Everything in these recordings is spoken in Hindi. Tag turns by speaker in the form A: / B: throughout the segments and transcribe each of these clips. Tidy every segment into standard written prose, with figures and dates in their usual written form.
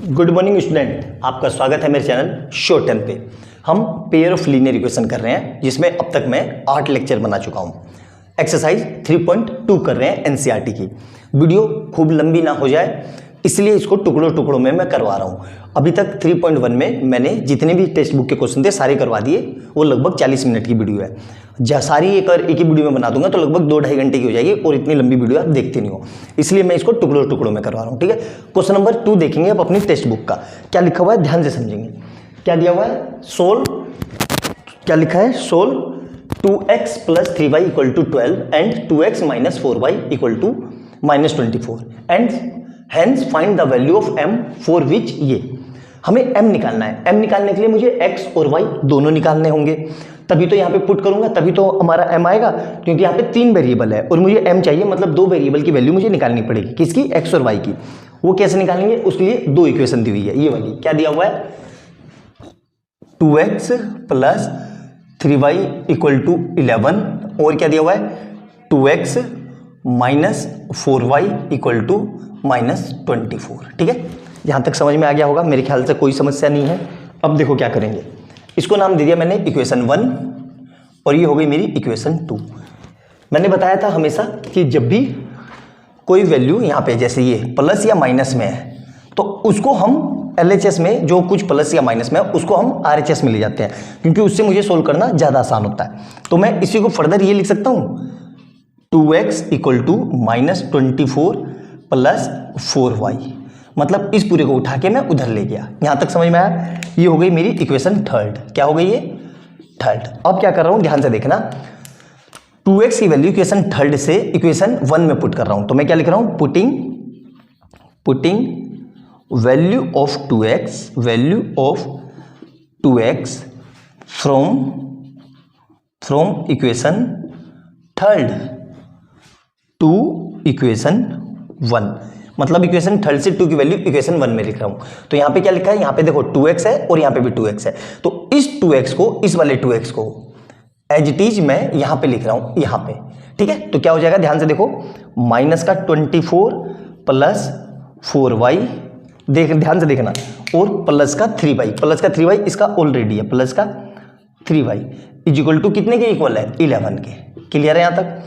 A: गुड मॉर्निंग स्टूडेंट, आपका स्वागत है मेरे चैनल शॉर्ट टर्म पे। हम पेयर ऑफ लीनियर इक्वेशन कर रहे हैं जिसमें अब तक मैं 8 लेक्चर बना चुका हूं। एक्सरसाइज 3.2 कर रहे हैं एनसीईआरटी की। वीडियो खूब लंबी ना हो जाए इसलिए इसको टुकड़ों टुकड़ों में मैं करवा रहा हूं। अभी तक 3.1 में मैंने जितने भी टेक्स्ट बुक के क्वेश्चन थे सारे करवा दिए। वो लगभग 40 मिनट की वीडियो है। सारी एक ही वीडियो में बना दूंगा तो लगभग 2-2.5 घंटे की हो जाएगी और इतनी लंबी वीडियो आप देखते नहीं हो, इसलिए मैं इसको टुकड़ों टुकड़ों में करवा रहा हूँ। ठीक है, क्वेश्चन नंबर 2 देखेंगे अब अपनी टेक्स्ट बुक का। क्या लिखा हुआ है ध्यान से समझेंगे। क्या दिया हुआ है, सोल्व, क्या लिखा है, solve 2x + 3y = 12 and 2x - 4y = -24 and hence find the value of m for which ये। हमें m निकालना है। m निकालने के लिए मुझे x और y दोनों निकालने होंगे, तभी तो यहाँ पे पुट करूंगा, तभी तो हमारा m आएगा, क्योंकि यहाँ पे 3 वेरिएबल है और मुझे m चाहिए, मतलब 2 वेरिएबल की वैल्यू मुझे निकालनी पड़ेगी। किसकी, x और y की। वो कैसे निकालेंगे, उसके लिए 2 इक्वेशन दी हुई है। ये वाली क्या दिया हुआ है, 2x + 3y = 11 और क्या दिया हुआ है 2x - 4y = -24। ठीक है, यहां तक समझ में आ गया होगा, मेरे ख्याल से कोई समस्या नहीं है। अब देखो क्या करेंगे, इसको नाम दे दिया मैंने इक्वेशन 1 और ये हो गई मेरी इक्वेशन 2। मैंने बताया था हमेशा कि जब भी कोई वैल्यू यहाँ पे जैसे ये प्लस या माइनस में है तो उसको हम LHS में जो कुछ प्लस या माइनस में है उसको हम RHS में ले जाते हैं, क्योंकि उससे मुझे सोल्व करना ज़्यादा आसान होता है। तो मैं इसी को फर्दर ये लिख सकता हूँ 2x = -24 + 4y, मतलब इस पूरे को उठा के मैं उधर ले गया। यहां तक समझ में आया। ये हो गई मेरी इक्वेशन 3। क्या हो गई ये, 3। अब क्या कर रहा हूं ध्यान से देखना, 2x की वैल्यू इक्वेशन 3 से इक्वेशन 1 में पुट कर रहा हूं। तो मैं क्या लिख रहा हूं, putting value of 2x from equation 3 to equation 1, मतलब इक्वेशन 3 से 2 की वैल्यू इक्वेशन 1 में लिख रहा हूं। तो यहां पे क्या लिखा है, यहां पे देखो 2x है और यहां पे भी 2x है, तो इस 2x को, इस वाले 2x को एज इट इज मैं यहां पे लिख रहा हूं, यहां पे। ठीक है, तो क्या हो जाएगा ध्यान से देखो, -24 + 4y, देख ध्यान से देखना, और प्लस का 3y, इसका ऑलरेडी है, प्लस का 3y = कितने के इक्वल है, 11 के। क्लियर है यहां तक।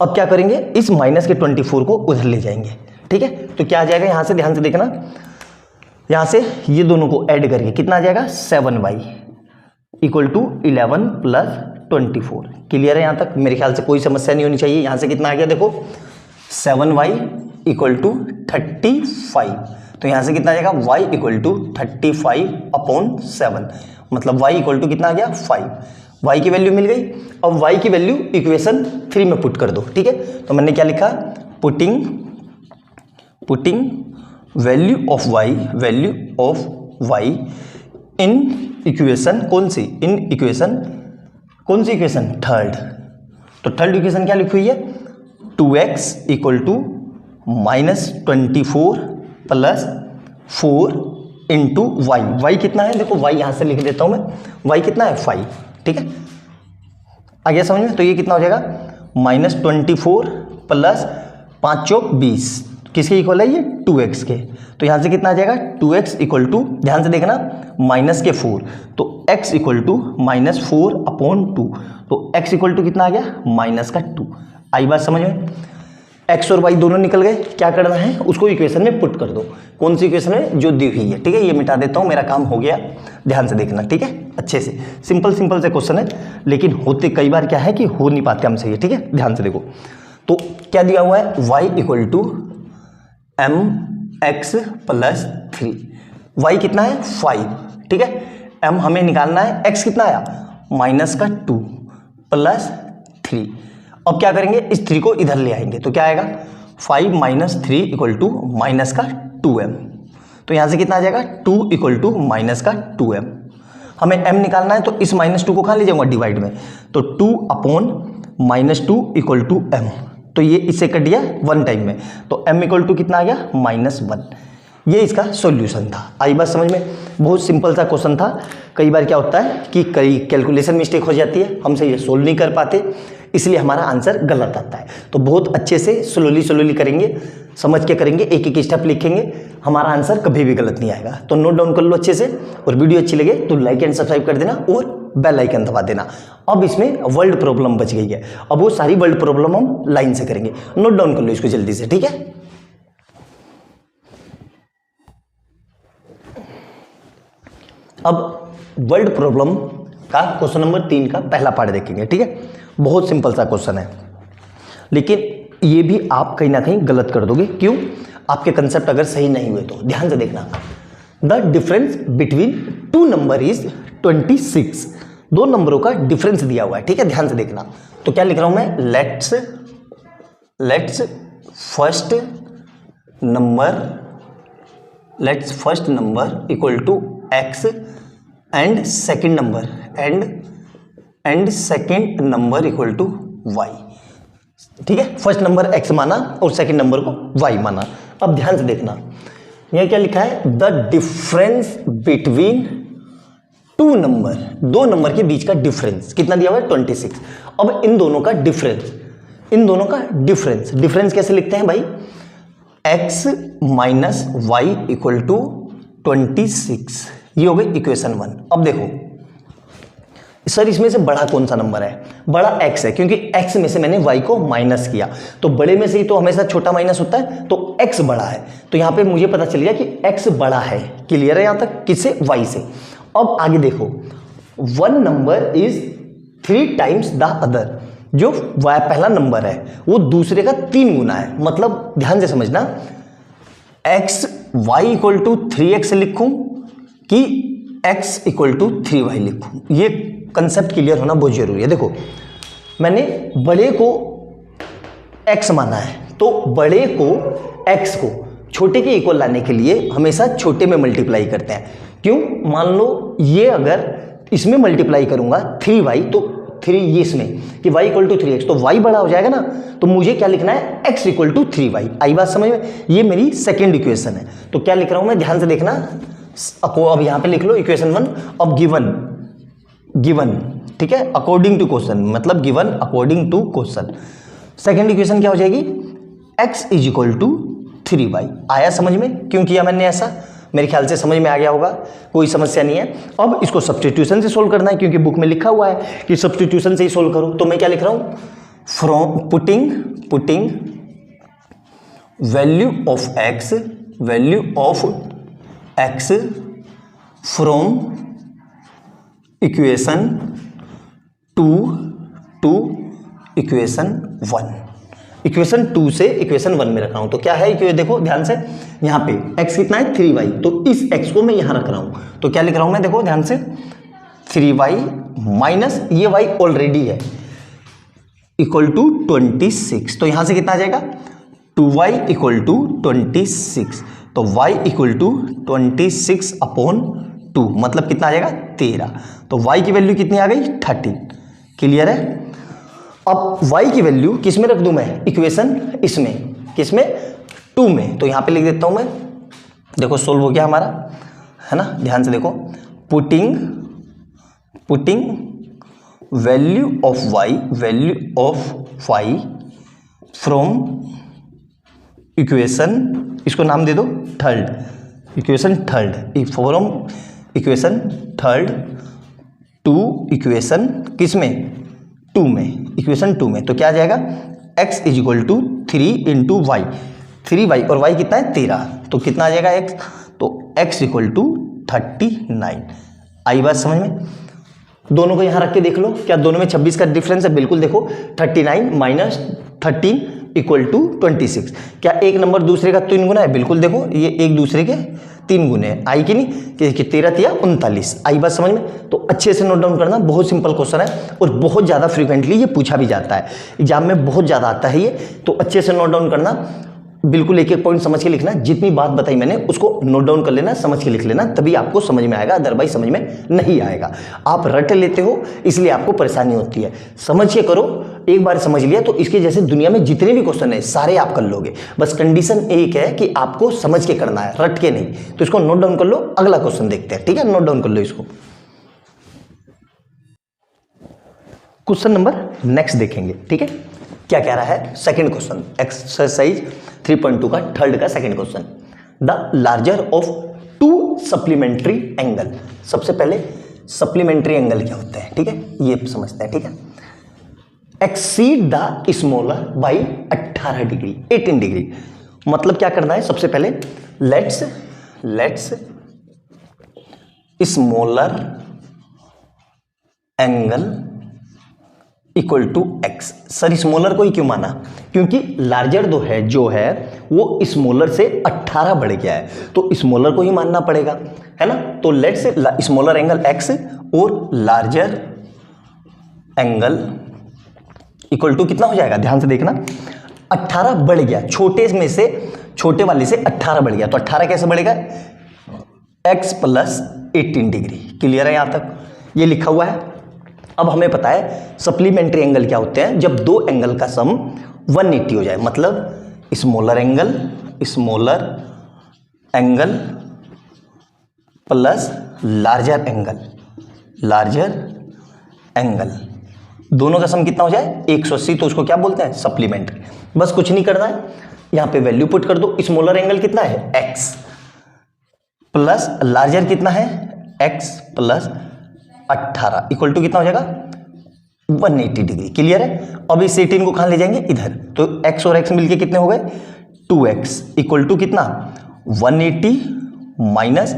A: अब क्या करेंगे, इस -24 को उधर ले जाएंगे। ठीक है, तो क्या आ जाएगा यहां से, ध्यान से देखना, यहां से ये दोनों को ऐड करके कितना आ जाएगा, 7y = 11 + 24। क्लियर है यहां तक, मेरे ख्याल से कोई समस्या नहीं होनी चाहिए। यहां से कितना आ गया देखो, 7y = 35, तो यहां से कितना आ जाएगा, y = 35/7, मतलब y = कितना आ गया, 5। y की वैल्यू मिल गई। अब y की वैल्यू इक्वेशन 3 में पुट कर दो। ठीक है, तो मैंने क्या लिखा, putting value of y in equation, कौन सी इक्वेशन 3। तो 3rd इक्वेशन क्या लिखी हुई है, 2x = -24 + 4 × y कितना है, देखो y यहां से लिख देता हूं मैं, y कितना है, 5। ठीक है, आ गया समझ में। तो ये कितना हो जाएगा, -24 + 5 × 20, किसके इक्वल है ये, 2x के। तो यहां से कितना आ जाएगा, 2x = ध्यान से देखना -4, तो x = -4/2, तो x = कितना आ गया, -2। आई बात समझ में। x और y दोनों निकल गए, क्या करना है, उसको इक्वेशन में पुट कर दो। कौन सी इक्वेशन में, जो दी हुई है। ठीक है, ये मिटा देता हूं, मेरा काम हो गया। ध्यान से देखना, ठीक है, अच्छे से। सिंपल से क्वेश्चन है, लेकिन होते कई बार क्या है कि हो नहीं पाते हमसे ये। ठीक है, ध्यान से देखो, तो क्या दिया हुआ है, y = mx + 3, y कितना है, 5। ठीक है, m हमें निकालना है, x कितना आया, -2 + 3। अब क्या करेंगे, इस 3 को इधर ले आएंगे, तो क्या आएगा, 5 - 3 = -2m। तो यहां से कितना आ जाएगा, 2 = -2m। हमें m निकालना है, तो इस -2 को कहां ले जाऊंगा, डिवाइड में, तो 2/-2 = m, तो ये इससे कट गया 1 टाइम में, तो m = कितना आ गया, -1। ये इसका सॉल्यूशन था। आई बात समझ में, बहुत सिंपल सा क्वेश्चन था। कई बार क्या होता है कि कई कैलकुलेशन मिस्टेक हो जाती है, हमसे ये सोल्व नहीं कर पाते, इसलिए हमारा आंसर गलत आता है। तो बहुत अच्छे से स्लोली करेंगे, समझ के करेंगे, एक एक स्टेप लिखेंगे, हमारा आंसर कभी भी गलत नहीं आएगा। तो नोट डाउन कर लो अच्छे से, और वीडियो अच्छी लगे तो लाइक एंड सब्सक्राइब कर देना और बेल आइकन दबा देना। अब इसमें वर्ल्ड प्रॉब्लम बच गई है, अब वो सारी वर्ल्ड प्रॉब्लम हम लाइन से करेंगे। नोट डाउन कर लो इसको जल्दी से, ठीक है। अब वर्ल्ड प्रॉब्लम का क्वेश्चन नंबर 3 का पहला पार्ट देखेंगे, ठीक है। बहुत सिंपल सा क्वेश्चन है, लेकिन ये भी आप कहीं ना कहीं गलत कर दोगे। क्यों? आपके कंसेप्ट अगर सही नहीं हुए तो ध्यान से देखना। The difference between two number is 26। दो नंबरों का डिफरेंस दिया हुआ है, ठीक है, ध्यान से देखना। तो क्या लिख रहा हूं मैं, let's first number equal to x and second number equal to y, ठीक है। फर्स्ट नंबर x माना और सेकंड नंबर को y माना। अब ध्यान से देखना, यह क्या लिखा है, the difference between two number, दो नंबर के बीच का डिफरेंस कितना दिया हुआ है, 26। अब इन दोनों का डिफरेंस कैसे लिखते हैं भाई, x minus Y equal to 26, ये हो गई इक्वेशन 1। अब देखो सर इसमें से बड़ा कौन सा नंबर है, बड़ा x है, क्योंकि x में से मैंने y को माइनस किया, तो बड़े में से ही तो हमेशा छोटा माइनस होता है, तो x बड़ा है। तो यहां पे मुझे पता चल गया कि x बड़ा है। क्लियर है यहां तक, किससे, y से। अब आगे देखो, one number is 3 times the other, जो पहला नंबर है वो दूसरे का 3 गुना है। मतलब ध्यान से समझना, x y equal to 3x लिखूं कि x इक्वल टू 3y लिखूं, ये कंसेप्ट क्लियर होना बहुत जरूरी है। देखो मैंने बड़े को x माना है, तो बड़े को x को छोटे के इक्वल लाने के लिए हमेशा छोटे में मल्टीप्लाई करते हैं। क्यों? मान लो ये अगर इसमें मल्टीप्लाई करूंगा 3y, तो 3 ये इसमें कि y इक्वल टू 3x, तो y बड़ा हो जाएगा ना, तो मुझे क्या लिखना है, x इक्वल टू 3y। आई बात समझ में? ये मेरी सेकेंड इक्वेशन है। तो क्या लिख रहा हूं मैं, ध्यान से देखना। अब यहां पे लिख लो इक्वेशन 1। अब गिवन, ठीक है, अकॉर्डिंग टू क्वेश्चन, मतलब given according to question. Second equation क्या हो जाएगी, x is equal to 3y। आया समझ में? क्यों किया मैंने ऐसा? मेरे ख्याल से समझ में आ गया होगा, कोई समस्या नहीं है। अब इसको सब्स्टिट्यूशन से सोल्व करना है, क्योंकि बुक में लिखा हुआ है कि सब्स्टिट्यूशन से ही सोल्व करो। तो मैं क्या लिख रहा हूं, from putting value of x from equation 2 to equation 1। Equation 2 से इक्वेशन 1 में रख रहा हूं। तो क्या है, देखो ध्यान से, यहां पे x कितना है, 3y, तो इस x को मैं यहां रख रहा हूं। तो क्या लिख रहा हूं मैं, देखो ध्यान से, 3y माइनस ये y ऑलरेडी है इक्वल टू 26। तो यहां से कितना आ जाएगा, 2y इक्वल टू 26। तो y इक्वल टू 26 अपॉन 2, मतलब कितना आ जाएगा, 13। तो y की वैल्यू कितनी आ गई, 13। क्लियर है? अब y की वैल्यू किस में रख दूं मैं, इक्वेशन इसमें, किसमें, 2 में। तो यहां पे लिख देता हूं मैं, देखो सोल्व हो गया हमारा, है ना। ध्यान से देखो, putting value of y from equation, इसको नाम दे दो third, equation third, from equation third to equation किसमें, 2 में, इक्वेशन 2 में। तो क्या आ जाएगा, x is equal to 3 into Y, 3y और y कितना है, 13। तो कितना आ जाएगा x, तो x इक्वल टू 39। आई बात समझ में? दोनों को यहां रख के देख लो, क्या दोनों में 26 का डिफरेंस है? बिल्कुल। देखो 39 माइनस 13 इक्वल टू 26। क्या एक नंबर दूसरे का 3 गुना है? बिल्कुल। देखो ये एक दूसरे के 3 गुने है। आई कि नहीं, कि 13 या 39। आई बात समझ में? तो अच्छे से नोट डाउन करना, बहुत सिंपल क्वेश्चन है और बहुत ज़्यादा फ्रीक्वेंटली ये पूछा भी जाता है, एग्जाम में बहुत ज़्यादा आता है ये। तो अच्छे से नोट डाउन करना, बिल्कुल एक एक पॉइंट समझ के लिखना। जितनी बात बताई मैंने उसको नोट डाउन कर लेना, समझ के लिख लेना, तभी आपको समझ में आएगा, अदरवाइज समझ में नहीं आएगा। आप रट लेते हो इसलिए आपको परेशानी होती है। समझ के करो, एक बार समझ लिया तो इसके जैसे दुनिया में जितने भी क्वेश्चन है सारे आप कर लोगे। बस कंडीशन एक है कि आपको समझ के करना है, रट के नहीं। तो इसको नोट डाउन कर लो, अगला क्वेश्चन देखते हैं, ठीक है। नोट डाउन कर लो इसको। क्वेश्चन नंबर नेक्स्ट देखेंगे, ठीक है। क्या कह रहा है, सेकंड क्वेश्चन, एक्सरसाइज 3.2 का थर्ड का second question. The larger of to supplementary angle. सबसे पहले सप्लीमेंट्री एंगल क्या होता है, ठीक है, ये समझते हैं, ठीक है। Exceed the smaller by 18 degree, 18 degree, मतलब क्या करना है, सबसे पहले let's smaller angle equal to X. Sir smaller को ही क्यों माना, क्योंकि लार्जर जो है वो स्मॉलर से 18 बढ़ गया है, तो स्मॉलर को ही मानना पड़ेगा, है ना। तो लेट्स स्मॉलर एंगल एक्स और लार्जर एंगल इक्वल टू कितना हो जाएगा, ध्यान से देखना, 18 बढ़ गया, छोटे में से छोटे वाले से 18 बढ़ गया, तो 18 कैसे बढ़ेगा, x प्लस 18 डिग्री। क्लियर है यहां तक, ये लिखा हुआ है। अब हमें पता है सप्लीमेंट्री एंगल क्या होते हैं, जब दो एंगल का सम 180 हो जाए, मतलब smaller angle plus larger angle, दोनों का सम कितना हो जाए 180, तो उसको क्या बोलते हैं, सप्लीमेंट्री। बस कुछ नहीं करना है, यहां पे वैल्यू पुट कर दो। स्मॉलर एंगल कितना है x प्लस लार्जर कितना है x प्लस 18 इक्वल टू कितना हो जाएगा 180 डिग्री। क्लियर है। अब इस 18 को कहां ले जाएंगे, इधर, तो x और x मिलके कितने हो गए 2x इक्वल टू कितना 180 माइनस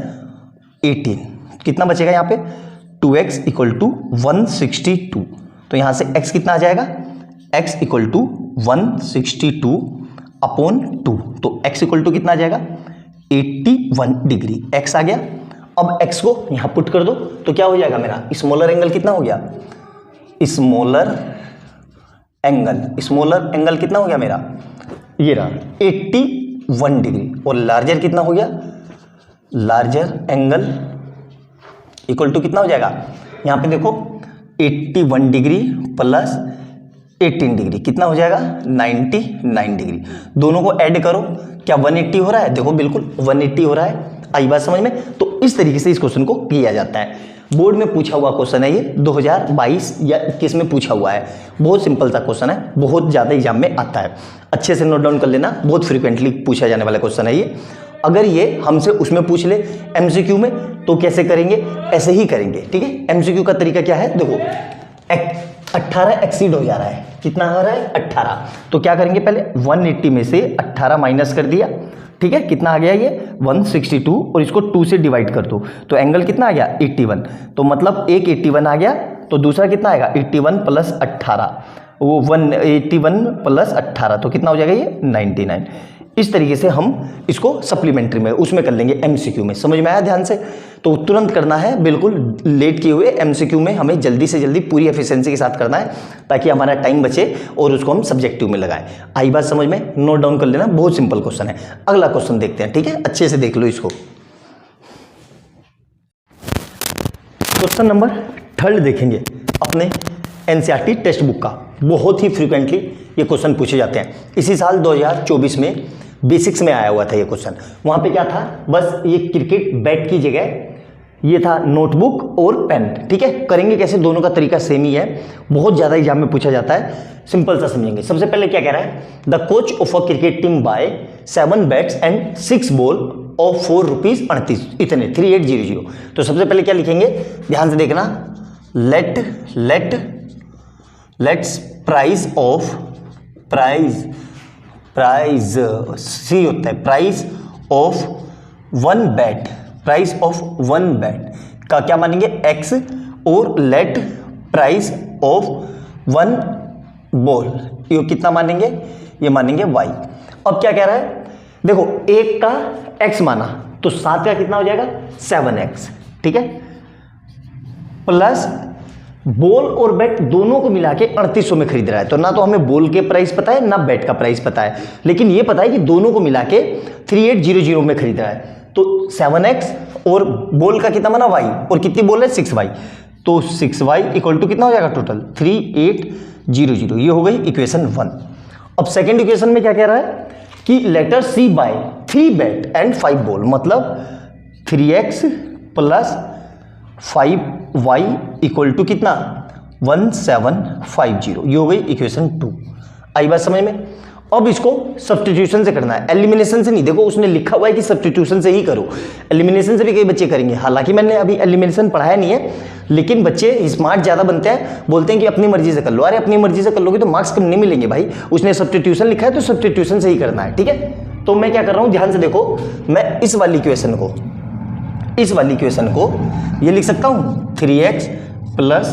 A: 18, कितना बचेगा यहाँ पे 2x इक्वल टू 162, तो यहां से x कितना आ जाएगा, x इक्वल टू 162 अपॉन 2, तो x इक्वल टू कितना आ जाएगा 81 डिग्री, x आ गया। अब x को यहां पुट कर दो, तो क्या हो जाएगा मेरा स्मॉलर एंगल कितना हो गया, स्मॉलर एंगल कितना हो गया मेरा, ये रहा 81 डिग्री, और लार्जर कितना हो गया, लार्जर एंगल इक्वल टू कितना हो जाएगा, यहां पे देखो 81 डिग्री प्लस 18 डिग्री कितना हो जाएगा 99 डिग्री। दोनों को ऐड करो, क्या 180 हो रहा है, देखो बिल्कुल 180 हो रहा है। आई बात समझ में। तो इस तरीके से इस क्वेश्चन को किया जाता है। बोर्ड में पूछा हुआ क्वेश्चन है, ये 2022 या 21 में पूछा हुआ है। बहुत सिंपल सा क्वेश्चन है, बहुत ज़्यादा एग्जाम में आता है, अच्छे से नोट डाउन कर लेना, बहुत फ्रीक्वेंटली पूछा जाने वाला क्वेश्चन है ये। अगर ये हमसे उसमें पूछ ले एमसीक्यू में, तो कैसे करेंगे, ऐसे ही करेंगे, ठीक है। एमसीक्यू का तरीका क्या है, देखो 18 एक्सीड हो जा रहा है, कितना आ रहा है 18, तो क्या करेंगे, पहले 180 में से 18 माइनस कर दिया, ठीक है, कितना आ गया ये 162, और इसको 2 से डिवाइड कर दो, तो एंगल कितना आ गया 81, तो मतलब एक 81 आ गया, तो दूसरा कितना आएगा 81 प्लस 18, वो 181 प्लस 18, तो कितना हो जाएगा ये 99। इस तरीके से हम इसको सप्लीमेंट्री में उसमें कर लेंगे एमसीक्यू में। समझ में आया ध्यान से, तो तुरंत करना है, बिल्कुल लेट किए हुए एमसीक्यू में हमें जल्दी से जल्दी पूरी एफिशिएंसी के साथ करना है, ताकि हमारा टाइम बचे और उसको हम सब्जेक्टिव में लगाएं। आई बात समझ में, नोट डाउन कर लेना, बहुत सिंपल क्वेश्चन है। अगला क्वेश्चन देखते हैं, ठीक है, अच्छे से देख लो इसको। क्वेश्चन नंबर 3 देखेंगे अपने एनसीईआरटी टेक्स्ट बुक का। बहुत ही फ्रीक्वेंटली ये क्वेश्चन पूछे जाते हैं। इसी साल 2024 में बेसिक्स में आया हुआ था ये क्वेश्चन। वहां पे क्या था, बस ये क्रिकेट बैट की जगह ये था नोटबुक और पेन, ठीक है। करेंगे कैसे, दोनों का तरीका सेम ही है, बहुत ज़्यादा एग्जाम में पूछा जाता है, सिंपल सा समझेंगे। सबसे पहले क्या कह रहा है, the coach of a cricket team buy 7 bats and 6 ball of 4 rupees 38, इतने 3800। तो सबसे पहले क्या लिखेंगे, ध्यान से देखना, लेट्स प्राइस सी होता है, प्राइस ऑफ वन बैट का क्या मानेंगे x, और लेट प्राइस ऑफ 1 बॉल ये कितना मानेंगे, ये मानेंगे y। अब क्या कह रहा है, देखो एक का x माना, तो 7 का कितना हो जाएगा 7x, ठीक है, प्लस बॉल और बैट दोनों को मिला के 3800 में खरीद रहा है। तो ना तो हमें बॉल के प्राइस पता है, ना बैट का प्राइस पता है, लेकिन ये पता है कि दोनों को मिला के 3800 में खरीद रहा है। तो 7x और बॉल का कितना माना y, और कितनी बॉल है 6y, तो 6y इक्वल टू कितना हो जाएगा टोटल 3800। ये हो गई इक्वेशन 1। अब सेकेंड इक्वेशन में क्या कह रहा है कि later she buy 3 bat and 5 ball, मतलब 3x plus 5y equal to कितना 1750। ये हो गई इक्वेशन 2। आई बात समझ में। अब इसको सब्स्टिट्यूशन से करना है, एलिमिनेशन से नहीं। देखो उसने लिखा हुआ है कि सब्स्टिट्यूशन से ही करो, एलिमिनेशन से भी कई बच्चे करेंगे। हालांकि मैंने अभी एलिमिनेशन पढ़ाया नहीं है, लेकिन बच्चे स्मार्ट ज़्यादा बनते हैं, बोलते हैं कि अपनी मर्जी से कर लो। अरे अपनी मर्जी से कर लोगे तो मार्क्स कम नहीं मिलेंगे भाई, उसने सब्स्टिट्यूशन लिखा है तो सब्स्टिट्यूशन से ही करना है, ठीक है। तो मैं क्या कर रहा हूँ, ध्यान से देखो, मैं इस वाली इक्वेशन को ये लिख सकता हूँ 3x plus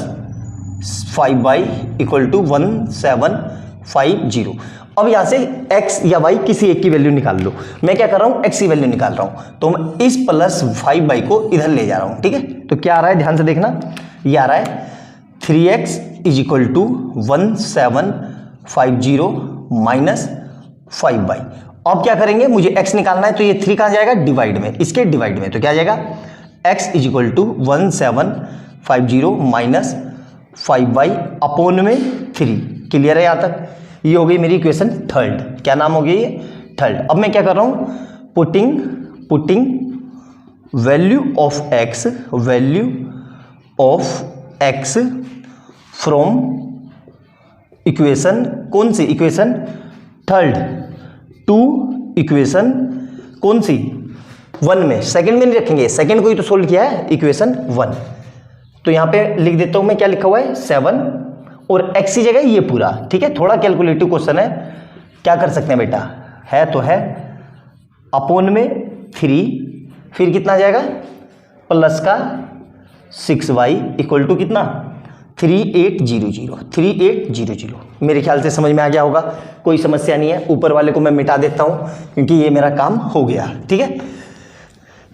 A: 5y equal to 1750। अब यहाँ से x या y किसी एक की वैल्यू निकाल लो। मैं क्या कर रहा हूँ, x की वैल्यू निकाल रहा हूँ, तो मैं इस प्लस 5y को इधर ले जा रहा हूँ, ठीक है। तो क्या आ रहा है, ध्यान से देखना, ये आ रहा है 3x is equal to 1750 minus 5y। अब क्या करेंगे, मुझे x निकालना है, तो ये 3 कहाँ जाएगा, डिवाइड में, इसके डिवाइड में, तो क्या जाएगा x is equal to 1750 minus 5y upon में 3। क्लियर है यहाँ तक, ये हो गई मेरी इक्वेशन थर्ड। क्या नाम हो गया ये, थर्ड। अब मैं क्या कर रहा हूँ, putting value of x from equation, कौन सी इक्वेशन, थर्ड, टू इक्वेशन कौन सी, 1 में। सेकंड में नहीं रखेंगे, सेकंड को ही तो सोल्व किया है, इक्वेशन 1। तो यहाँ पे लिख देता हूँ मैं, क्या लिखा हुआ है 7 और x की जगह ये पूरा, ठीक है। थोड़ा कैलकुलेटिव क्वेश्चन है, क्या कर सकते हैं बेटा, है तो है, अपॉन में 3, फिर कितना आ जाएगा प्लस का 6y इक्वल टू कितना 3800। मेरे ख्याल से समझ में आ गया होगा, कोई समस्या नहीं है। ऊपर वाले को मैं मिटा देता हूँ क्योंकि ये मेरा काम हो गया, ठीक है।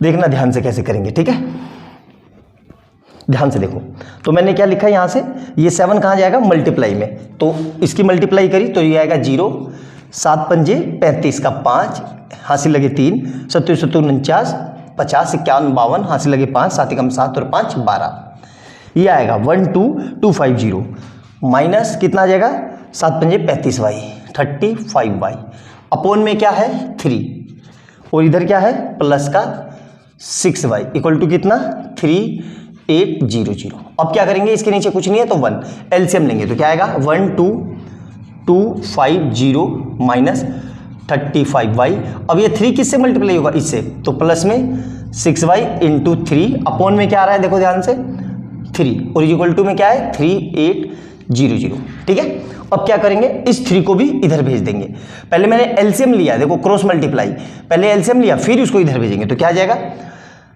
A: देखना ध्यान से कैसे करेंगे, ठीक है। ध्यान से देखो, तो मैंने क्या लिखा है यहाँ से, ये 7 कहाँ जाएगा, मल्टीप्लाई में, तो इसकी मल्टीप्लाई करी तो ये आएगा 0, 7 पंजे 35 का 5, हासिल लगे 3, 7 7 49, 50 51 52, हासिल लगे 5, 7 एकम 7 और 5 12। ये आएगा 12250 माइनस कितना आ जाएगा, 7 पंजे 35y 35y अपॉन में क्या है 3, और इधर क्या है प्लस का 6y इक्वल टू कितना 3800। अब क्या करेंगे, इसके नीचे कुछ नहीं है तो 1, एलसीएम लेंगे तो क्या आएगा 12250 माइनस 35y। अब ये 3 किससे मल्टीप्लाई होगा, इससे, तो प्लस में 6y इंटू 3 अपॉन में क्या आ रहा है, देखो ध्यान से 3, और इक्वल टू में क्या है 3800, ठीक है। अब क्या करेंगे, इस 3 को भी इधर भेज देंगे। पहले मैंने एलसीएम लिया, देखो क्रॉस मल्टीप्लाई, पहले एलसीएम लिया फिर उसको इधर भेजेंगे, तो क्या आ जाएगा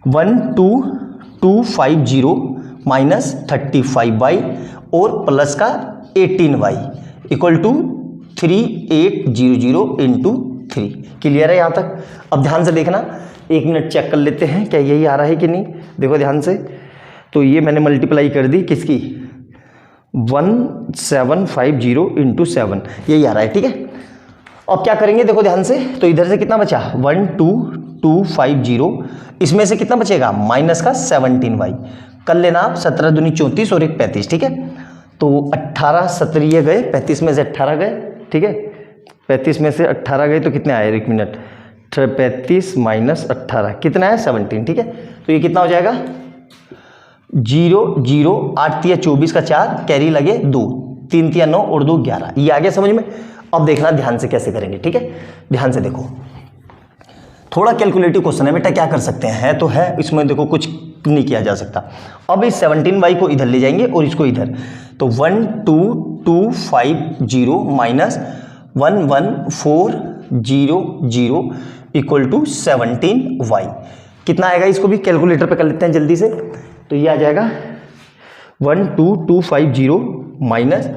A: 12250 माइनस 35y और प्लस का 18y equal to 3800 into 3। Clear है यहाँ तक। अब ध्यान से देखना, 1 मिनट चेक कर लेते हैं क्या यही आ रहा है कि नहीं। देखो ध्यान से, तो ये मैंने मल्टीप्लाई कर दी किसकी, 1750 इंटू 7, यही आ रहा है, ठीक है। अब क्या करेंगे, देखो ध्यान से, तो इधर से कितना बचा 12250, इसमें से कितना बचेगा माइनस का 17y, कर लेना आप, 17 दूनी 34 और 1 35, ठीक है। तो 18 17 ये गए, 35 में से 18 गए, ठीक है, 35 में से 18 गए तो कितने आए, 1 मिनट, 35 माइनस 18 कितना है 17, ठीक है। तो ये कितना हो जाएगा 0 0 8 तिया 24 का 4, कैरी लगे 2, 3 तिया 9 और 2 11, ये आ गया समझ में। अब देखना ध्यान से कैसे करेंगे, ठीक है। ध्यान से देखो, थोड़ा कैलकुलेटिव क्वेश्चन है बेटा, क्या कर सकते हैं, है तो है, इसमें देखो कुछ नहीं किया जा सकता। अब इस 17y को इधर ले जाएंगे और इसको इधर, तो 12250 माइनस 11400 इक्वल टू 17y, कितना आएगा, इसको भी कैलकुलेटर पे कर लेते हैं जल्दी से। तो ये आ जाएगा 12250 माइनस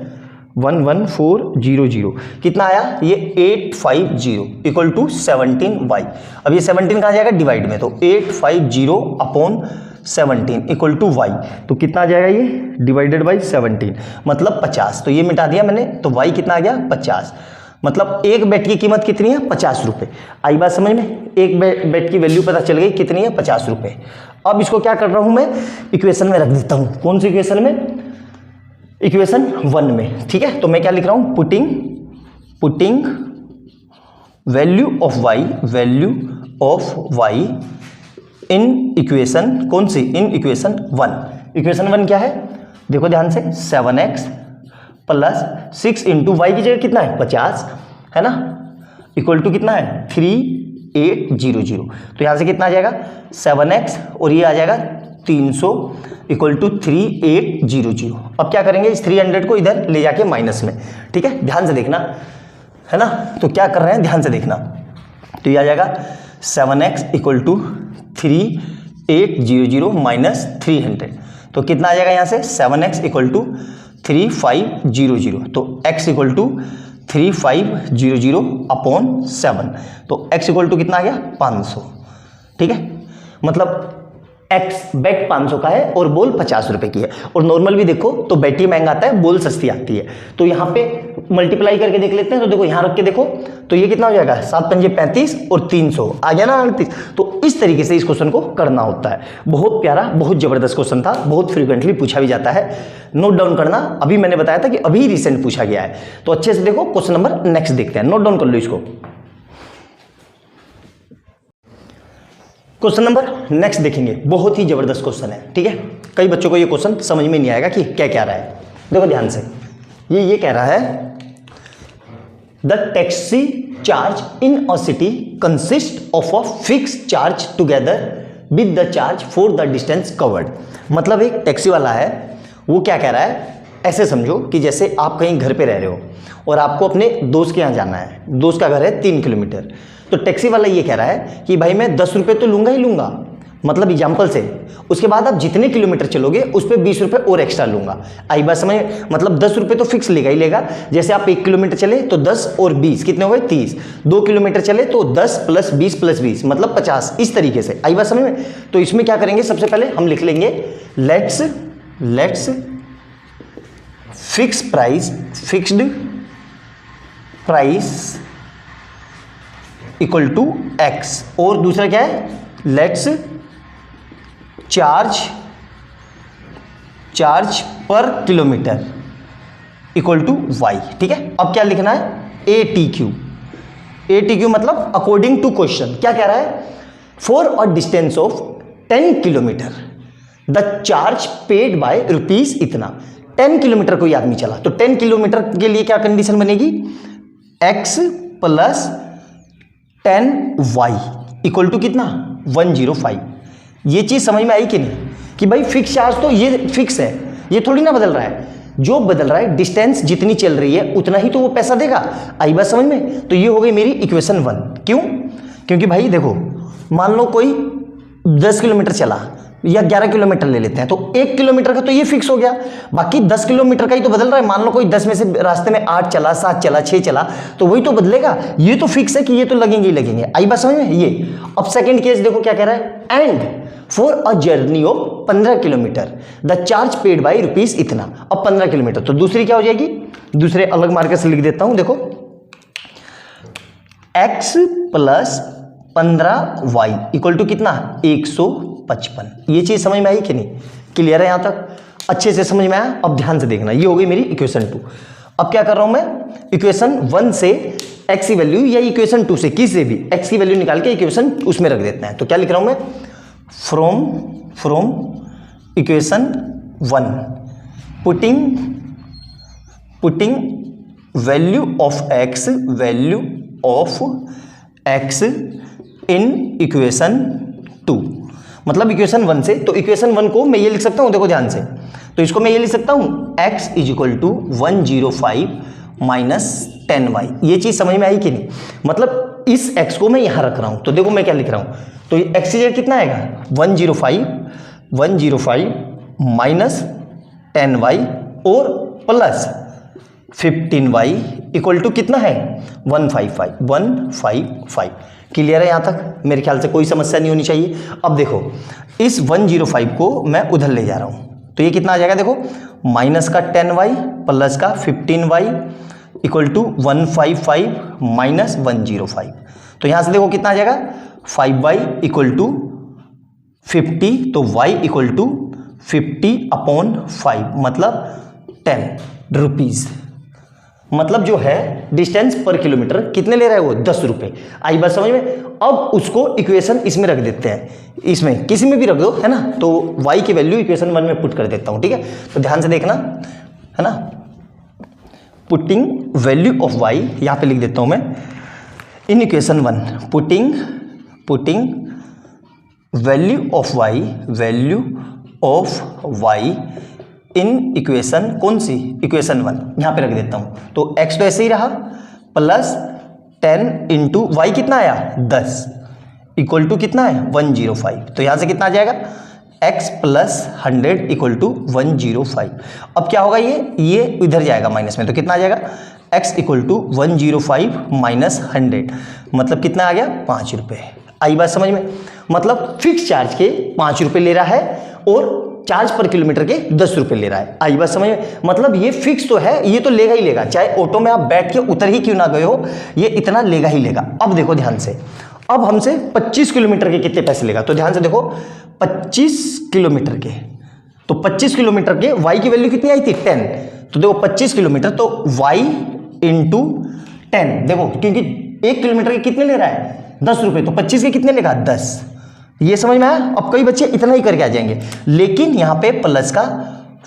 A: 11400, कितना आया, ये 850 इक्वल टू 17y। अब ये 17 कहाँ जाएगा, डिवाइड में, तो 850 अपॉन 17 इक्वल टू y, तो कितना आ जाएगा ये डिवाइडेड बाई 17, मतलब 50। तो ये मिटा दिया मैंने, तो y कितना आ गया 50, मतलब एक बेट की कीमत कितनी है 50 रुपये। आई बात समझ में, एक बेट की वैल्यू पता चल गई कितनी है 50 रुपये। अब इसको क्या कर रहा हूँ मैं, इक्वेशन में रख देता हूँ। कौन सी इक्वेशन में, इक्वेशन 1 में, ठीक है। तो मैं क्या लिख रहा हूँ, putting value of y in equation, कौन सी, इन इक्वेशन 1। इक्वेशन 1 क्या है, देखो ध्यान से, 7x प्लस 6 इंटू वाई की जगह कितना है 50 है ना, इक्वल टू कितना है 3800। तो यहाँ से कितना आ जाएगा 7x और ये आ जाएगा 300 इक्वल टू 3800। अब क्या करेंगे इस 300 को इधर ले जाके माइनस में, ठीक है, ध्यान से देखना है ना। तो क्या कर रहे हैं ध्यान से देखना, तो ये आ जाएगा 7x इक्वल टू 3800 माइनस 300। तो कितना आ जाएगा यहाँ से 7x इक्वल टू 3500। तो x इक्वल टू 3500 अपॉन 7। तो x इक्वल टू कितना आ गया 500, ठीक है। मतलब x बेट 500 का है और बॉल 50 रुपए की है। और नॉर्मल भी देखो तो बैट ही महंगा आता है, बॉल सस्ती आती है। तो यहाँ पे मल्टीप्लाई करके देख लेते हैं। तो देखो यहाँ रख के देखो तो ये कितना हो जाएगा 7 पंजे 35 और 300 आ गया ना 38। तो इस तरीके से इस क्वेश्चन को करना होता है। बहुत प्यारा, बहुत जबरदस्त क्वेश्चन था, बहुत फ्रीक्वेंटली पूछा भी जाता है। नोट डाउन करना, अभी मैंने बताया था कि अभी रिसेंट पूछा गया है। तो अच्छे से देखो क्वेश्चन नंबर नेक्स्ट देखते हैं, नोट डाउन कर लो इसको। क्वेश्चन नंबर नेक्स्ट देखेंगे, बहुत ही जबरदस्त क्वेश्चन है, ठीक है। कई बच्चों को ये क्वेश्चन समझ में नहीं आएगा कि क्या कह रहा है। देखो ध्यान से, ये कह रहा है the taxi charge in a city consist of a fix charge together with the charge for the distance covered. मतलब एक टैक्सी वाला है, वो क्या कह रहा है, ऐसे समझो कि जैसे आप कहीं घर पे रह रहे हो और आपको अपने दोस्त के यहाँ जाना है। दोस्त का घर है 3 किलोमीटर। तो टैक्सी वाला ये कह रहा है कि भाई मैं 10 रुपये तो लूँगा ही लूँगा, मतलब एग्जाम्पल से। उसके बाद आप जितने किलोमीटर चलोगे उस पर 20 रुपये और एक्स्ट्रा लूँगा। आई बात समझ, मतलब 10 रुपये तो फिक्स लेगा ही लेगा। जैसे आप 1 किलोमीटर चले तो 10 और 20 कितने हो गए 30। 2 किलोमीटर चले तो 10 प्लस 20 प्लस 20 मतलब 50। इस तरीके से आई बात समझ में। तो इसमें क्या करेंगे, सबसे पहले हम लिख लेंगे let's fixed price equal to X. और दूसरा क्या है, let's charge per kilometre equal to Y, ठीक है। अब क्या लिखना है, ATQ मतलब अकॉर्डिंग टू क्वेश्चन क्या कह रहा है, for a distance of 10 kilometre the charge paid by rupees इतना। 10 किलोमीटर कोई आदमी चला तो 10 किलोमीटर के लिए क्या कंडीशन बनेगी, x plus 10y equal to कितना 105। ये चीज समझ में आई कि नहीं, कि भाई फिक्स चार्ज तो ये फिक्स है, ये थोड़ी ना बदल रहा है। जो बदल रहा है डिस्टेंस जितनी चल रही है उतना ही तो वो पैसा देगा। आई बात समझ में। तो ये हो गई मेरी इक्वेशन 1। क्यों, क्योंकि भाई देखो मान लो कोई 10 किलोमीटर चला या 11 किलोमीटर ले लेते हैं, तो 1 किलोमीटर का तो ये फिक्स हो गया, बाकी 10 किलोमीटर का ही तो बदल रहा है। मान लो कोई 10 में से रास्ते में 8 चला, 7 चला, 6 चला, तो वही तो बदलेगा। ये तो फिक्स है कि ये तो लगेंगे ही लगेंगे। आई बात समझ में ये। अब सेकंड केस देखो क्या कह रहा है, and for a journey of 15 kilometre the charge paid by rupees इतना। अब 15 किलोमीटर, तो दूसरी क्या हो जाएगी, दूसरे अलग मार्कर से लिख देता हूं, देखो x plus 15y equal to कितना 155। ये चीज समझ में आई कि नहीं, क्लियर है यहां तक, अच्छे से समझ में आया। अब ध्यान से देखना, ये हो गई मेरी इक्वेशन 2। अब क्या कर रहा हूं मैं, इक्वेशन 1 से x की वैल्यू या इक्वेशन 2 से किसी से भी x की वैल्यू निकाल के इक्वेशन उसमें रख देते हैं। तो क्या लिख रहा हूं मैं, from equation 1 putting value of x in equation 2। मतलब इक्वेशन 1 से, तो इक्वेशन 1 को मैं ये लिख सकता हूं, देखो ध्यान से, तो इसको मैं ये लिख सकता हूं x is equal to 105 minus 10y। ये चीज समझ में आई कि नहीं, मतलब इस x को मैं यहां रख रहा हूं। तो देखो मैं क्या लिख रहा हूं, तो x की जगह कितना आएगा 105 माइनस 10y और प्लस 15y इक्वल टू कितना है 155। क्लियर है यहां तक, मेरे ख्याल से कोई समस्या नहीं होनी चाहिए। अब देखो इस 105 को मैं उधर ले जा रहा हूं, तो ये कितना आ जाएगा, देखो माइनस का 10y प्लस का 15y इक्वल टू 155 माइनस 105। तो यहां से देखो कितना आ जाएगा 5y इक्वल टू 50, तो y इक्वल टू 50/5 मतलब 10 रुपीज। मतलब जो है डिस्टेंस पर किलोमीटर कितने ले रहा है वो 10 रुपये। आई बात समझ में। अब उसको इक्वेशन इसमें रख देते हैं, इसमें किसी में भी रख दो, है ना। तो y की वैल्यू इक्वेशन 1 में पुट कर देता हूं, ठीक है। तो ध्यान से देखना, है ना, पुटिंग वैल्यू ऑफ y यहां पे लिख देता हूं मैं in equation 1 putting value of y in equation, कौन सी इक्वेशन 1, यहां पे रख देता हूं। तो x तो ऐसे ही रहा प्लस 10 इंटू वाई कितना आया 10 इक्वल टू कितना है 105। तो यहां से कितना आ जाएगा x प्लस 100 इक्वल टू 105। अब क्या होगा, ये इधर जाएगा माइनस में, तो कितना आ जाएगा x इक्वल टू 105 माइनस 100, मतलब कितना आ गया 5 रुपये। आई बात समझ में, मतलब फिक्स चार्ज के 5 रुपये ले रहा है और चार्ज पर किलोमीटर के 10 रुपये ले रहा है। आई बात समझ में, मतलब ये फिक्स तो है, ये तो लेगा ही लेगा, चाहे ऑटो में आप बैठ के उतर ही क्यों ना गए हो, ये इतना लेगा ही लेगा। अब देखो ध्यान से, अब हमसे 25 किलोमीटर के कितने पैसे लेगा, तो ध्यान से देखो 25 किलोमीटर के, तो 25 किलोमीटर के y की वैल्यू कितनी आई थी 10, तो देखो 25 किलोमीटर तो y इंटू 10, देखो क्योंकि 1 किलोमीटर के कितने ले रहा है 10 रुपये, तो 25 के कितने लेगा 10। ये समझ में आया। अब कई बच्चे इतना ही करके आ जाएंगे, लेकिन यहां पे प्लस का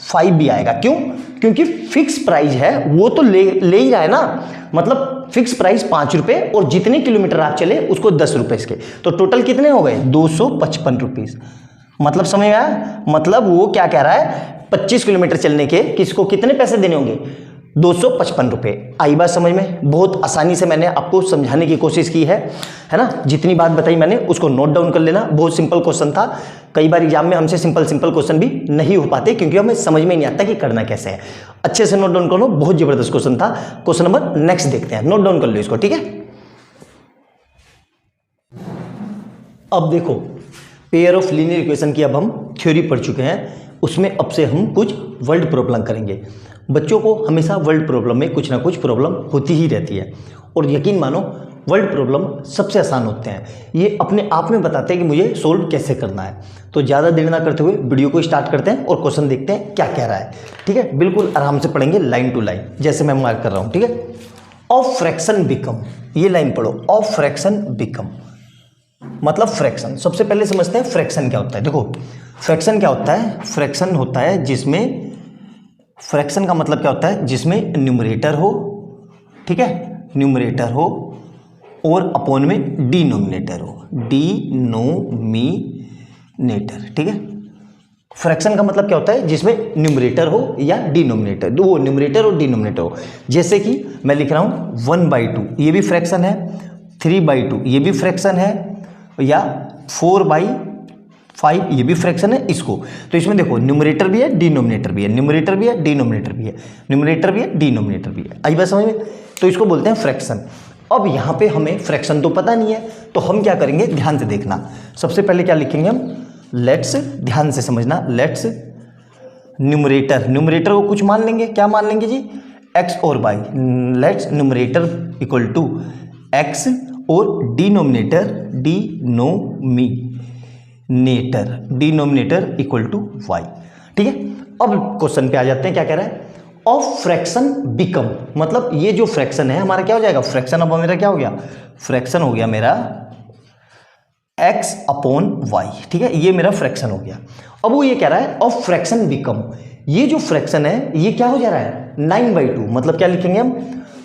A: 5 भी आएगा, क्यों, क्योंकि फिक्स प्राइस है, वो तो ले ही रहा है ना, मतलब फिक्स प्राइस 5 रुपये और जितने किलोमीटर आप चले उसको 10 रुपये इसके, तो टोटल कितने हो गए 255 रुपीज। मतलब समझ में आया, मतलब वो क्या कह रहा है 25 किलोमीटर चलने के किसको कितने पैसे देने होंगे 255 रुपये। आई बात समझ में, बहुत आसानी से मैंने आपको समझाने की कोशिश की है ना, जितनी बात बताई मैंने उसको नोट डाउन कर लेना। बहुत सिंपल क्वेश्चन था, कई बार एग्जाम में हमसे सिंपल क्वेश्चन भी नहीं हो पाते क्योंकि हमें समझ में नहीं आता कि करना कैसे है। अच्छे से नोट डाउन कर लो, बहुत जबरदस्त क्वेश्चन था। क्वेश्चन नंबर नेक्स्ट देखते हैं, नोट डाउन कर लो इसको, ठीक है। अब देखो पेयर ऑफ लीनियर इक्वेशन की अब हम थ्योरी पढ़ चुके हैं, उसमें अब से हम कुछ वर्ल्ड प्रॉब्लम करेंगे। बच्चों को हमेशा वर्ल्ड प्रॉब्लम में कुछ ना कुछ प्रॉब्लम होती ही रहती है, और यकीन मानो वर्ल्ड प्रॉब्लम सबसे आसान होते हैं, ये अपने आप में बताते हैं कि मुझे सोल्व कैसे करना है। तो ज़्यादा देर ना करते हुए वीडियो को स्टार्ट करते हैं और क्वेश्चन देखते हैं क्या कह रहा है, ठीक है। बिल्कुल आराम से पढ़ेंगे लाइन टू लाइन, जैसे मैं मार्क कर रहा हूँ, ठीक है। ऑफ फ्रैक्शन बिकम, ये लाइन पढ़ो, ऑफ फ्रैक्शन बिकम मतलब फ्रैक्शन। सबसे पहले समझते हैं फ्रैक्शन क्या होता है। देखो फ्रैक्शन क्या होता है, फ्रैक्शन होता है जिसमें, फ्रैक्शन का मतलब क्या होता है जिसमें न्यूमरेटर हो, ठीक है, न्यूमरेटर हो और अपॉन में डिनोमिनेटर हो, डिनोमिनेटर, ठीक है। फ्रैक्शन का मतलब क्या होता है जिसमें न्यूमरेटर हो या डिनोमिनेटर, वो न्यूमरेटर और डिनोमिनेटर हो। जैसे कि मैं लिख रहा हूँ 1/2, ये भी फ्रैक्शन है, 3/2 ये भी फ्रैक्शन है, या 4/5 ये भी फ्रैक्शन है इसको। तो इसमें देखो न्यूमरेटर भी है डिनोमिनेटर भी है, न्यूमरेटर भी है डिनोमिनेटर भी है, न्यूमरेटर भी है डिनोमिनेटर भी है। आई बात समझ में, तो इसको बोलते हैं फ्रैक्शन। अब यहाँ पे हमें फ्रैक्शन तो पता नहीं है, तो हम क्या करेंगे ध्यान से देखना। सबसे पहले क्या लिखेंगे हम, लेट्स, ध्यान से समझना, लेट्स न्यूमरेटर, न्यूमरेटर को कुछ मान लेंगे, क्या मान लेंगे जी x और y। Let's numerator equal to x और डिनोमिनेटर इक्वल टू y, ठीक है। अब क्वेश्चन पे आ जाते हैं, क्या कह रहा है, ऑफ फ्रैक्शन बिकम, मतलब ये जो फ्रैक्शन है हमारा क्या हो जाएगा, फ्रैक्शन अब मेरा क्या हो गया, फ्रैक्शन हो गया मेरा x अपॉन y, ठीक है, ये मेरा फ्रैक्शन हो गया। अब वो ये कह रहा है ऑफ फ्रैक्शन बिकम, ये जो फ्रैक्शन है ये क्या हो जा रहा है 9/2, मतलब क्या लिखेंगे हम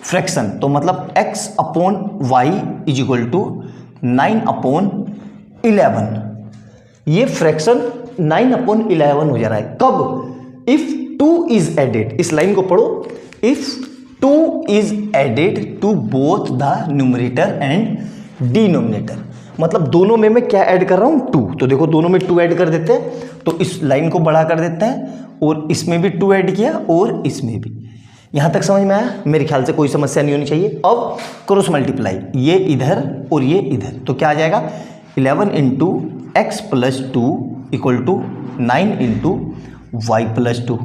A: फ्रैक्शन, तो मतलब x upon y is equal to 9/11। ये फ्रैक्शन 9/11 हो जा रहा है, कब, इफ 2 इज एडेड, इस लाइन को पढ़ो, if 2 is added to both the numerator and denominator, मतलब दोनों में मैं क्या ऐड कर रहा हूं 2, तो देखो दोनों में 2 ऐड कर देते हैं, तो इस लाइन को बड़ा कर देते हैं और इसमें भी 2 ऐड किया और इसमें भी। यहां तक समझ में आया, मेरे ख्याल से कोई समस्या नहीं होनी चाहिए। अब क्रॉस मल्टीप्लाई, ये इधर और ये इधर, तो क्या आ जाएगा 11 into X plus 2 equal to 9 into Y plus 2।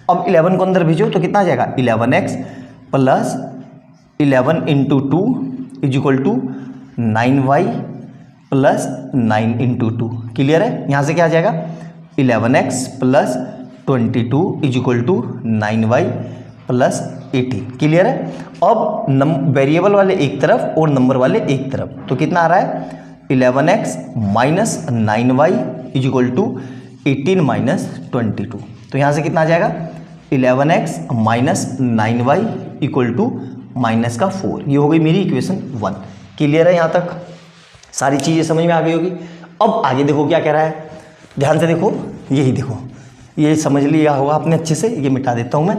A: अब 11 को अंदर भेजो तो कितना आ जाएगा 11x plus 11 into 2 is equal to 9y plus 9 into 2। Clear है, यहाँ से क्या आ जाएगा 11x plus 22 is equal to 9y plus 18। Clear है। अब वेरिएबल वाले एक तरफ और नंबर वाले एक तरफ, तो कितना आ रहा है 11x minus 9y is equal to 18 minus 22। तो यहाँ से कितना आ जाएगा 11x minus 9y equal to minus का 4। ये हो गई मेरी इक्वेशन 1। क्लियर है यहाँ तक? सारी चीज़ें समझ में आ गई होगी। अब आगे देखो क्या कह रहा है, ध्यान से देखो, यही देखो, ये समझ लिया होगा आपने अच्छे से, ये मिटा देता हूँ मैं।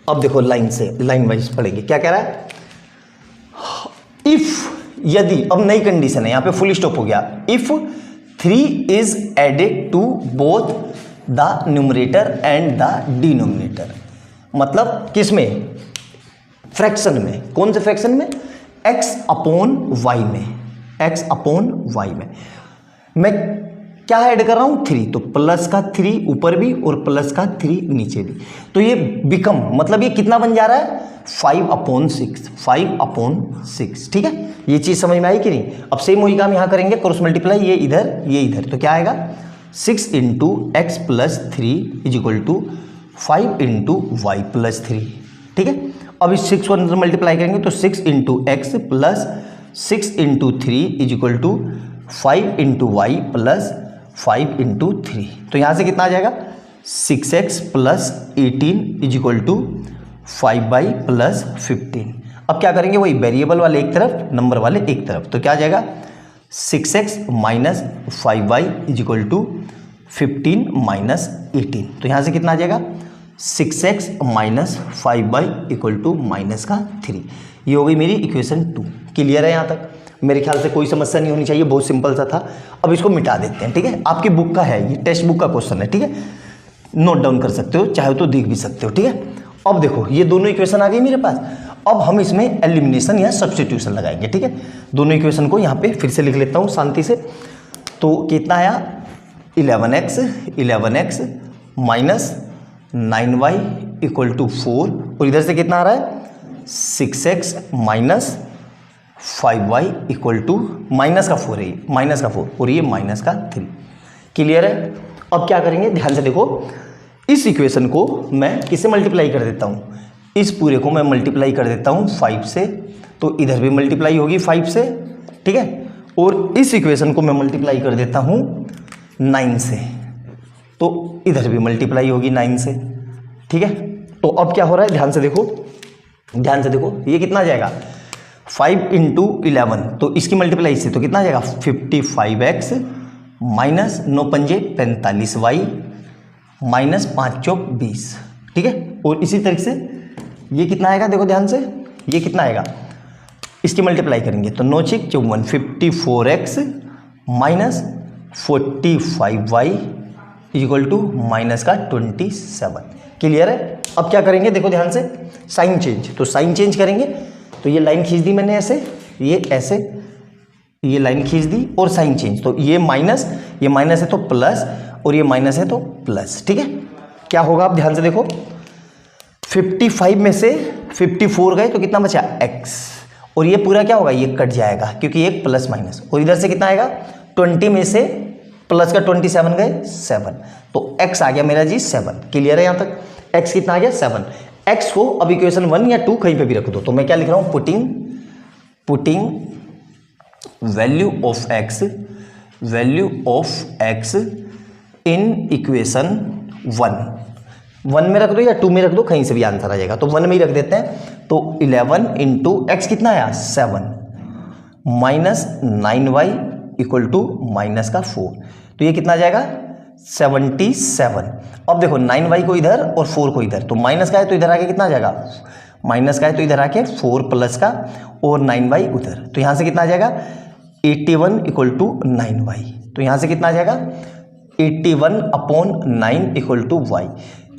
A: अब देखो लाइन से, लाइन वाइज पढ़ेंगे। क्या कह रहा है, इफ, यदि, अब नई कंडीशन है यहाँ पे, फुल स्टॉप हो गया। If 3 is added to both the numerator and the denominator, मतलब किस में, फ्रैक्शन में। कौन से फ्रैक्शन में, x अपॉन वाई में, x अपॉन वाई में। मैं क्या ऐड कर रहा हूं, 3, तो प्लस का 3 ऊपर भी और प्लस का 3 नीचे भी, तो ये बिकम, मतलब ये कितना बन जा रहा है, 5/6, 5/6। ठीक है, ये चीज समझ में आई कि नहीं? अब सेम वही काम यहां करेंगे, क्रॉस मल्टीप्लाई, ये इधर ये इधर, तो क्या आएगा, 6 × x + 3 = 5 × y + 3। ठीक है, अब इस 6 को अंदर मल्टीप्लाई करेंगे तो 6 × x + 6 × 3 = 5 × y + 5 × 3। तो यहाँ से कितना आ जाएगा, 6x + 18 = 5y + 15। अब क्या करेंगे, वही वेरिएबल वाले एक तरफ, नंबर वाले एक तरफ, तो क्या आ जाएगा, 6x - 5y = 15 - 18। तो यहाँ से कितना आ जाएगा, 6x - 5y = -3। ये हो गई मेरी इक्वेशन 2। क्लियर है यहाँ तक? मेरे ख्याल से कोई समस्या नहीं होनी चाहिए, बहुत सिंपल सा था। अब इसको मिटा देते हैं। ठीक है, आपकी बुक का है, ये टेक्स्ट बुक का क्वेश्चन है। ठीक है, नोट डाउन कर सकते हो, चाहे तो देख भी सकते हो। ठीक है, अब देखो ये दोनों इक्वेशन आ गई मेरे पास। अब हम इसमें एलिमिनेशन या सब्स्टिट्यूशन लगाएंगे। ठीक है, दोनों इक्वेशन को यहाँ पे फिर से लिख लेता हूँ शांति से। तो कितना आया, 11x - 9y = 4, और इधर से कितना आ रहा है, 6x - 5y = -4 है, -4, और ये -3। क्लियर है? अब क्या करेंगे, ध्यान से देखो, इस इक्वेशन को मैं किससे मल्टीप्लाई कर देता हूँ, इस पूरे को मैं मल्टीप्लाई कर देता हूँ 5 से, तो इधर भी मल्टीप्लाई होगी 5 से। ठीक है, और इस इक्वेशन को मैं मल्टीप्लाई कर देता हूँ 9 से, तो इधर भी मल्टीप्लाई होगी 9 से। ठीक है, तो अब क्या हो रहा है, ध्यान से देखो, ध्यान से देखो, ये कितना आ जाएगा, 5 × 11, तो इसकी मल्टीप्लाई से तो कितना आ जाएगा, 55x - 9 पंजे 45y - 5 चौक 20। ठीक है, और इसी तरीके से ये कितना आएगा, देखो ध्यान से, ये कितना आएगा, इसकी मल्टीप्लाई करेंगे तो 9 × 6 = 54x - 45y = -27। क्लियर है? अब क्या करेंगे, देखो ध्यान से, साइन चेंज, तो साइन चेंज करेंगे, तो ये लाइन खींच दी मैंने ऐसे, ये ऐसे, ये लाइन खींच दी, और साइन चेंज, तो ये माइनस है तो प्लस, और ये माइनस है तो प्लस। ठीक है, क्या होगा, आप ध्यान से देखो, 55 में से 54 गए तो कितना बचा, x, और ये पूरा क्या होगा, ये कट जाएगा क्योंकि एक प्लस माइनस, और इधर से कितना आएगा, 20 में से प्लस का 27 गए 7, तो x आ गया मेरा जी 7। क्लियर है यहाँ तक? x कितना आ गया, 7। x को अब इक्वेशन 1 या 2 कहीं पे भी रख दो, तो मैं क्या लिख रहा हूँ, putting value of x in equation 1 में रख दो या 2 में रख दो, कहीं से भी आंसर आ जाएगा, तो 1 में ही रख देते हैं। तो 11 × x कितना आया, 7 - 9y = -4, तो ये कितना आ जाएगा, 77। अब देखो 9y को इधर और 4 को इधर, तो माइनस का है तो इधर आके कितना आ जाएगा, माइनस का है तो इधर आके 4 प्लस का और 9y उधर, तो यहाँ से कितना आ जाएगा, 81 = 9y, तो यहाँ से कितना आ जाएगा, 81/9 = y,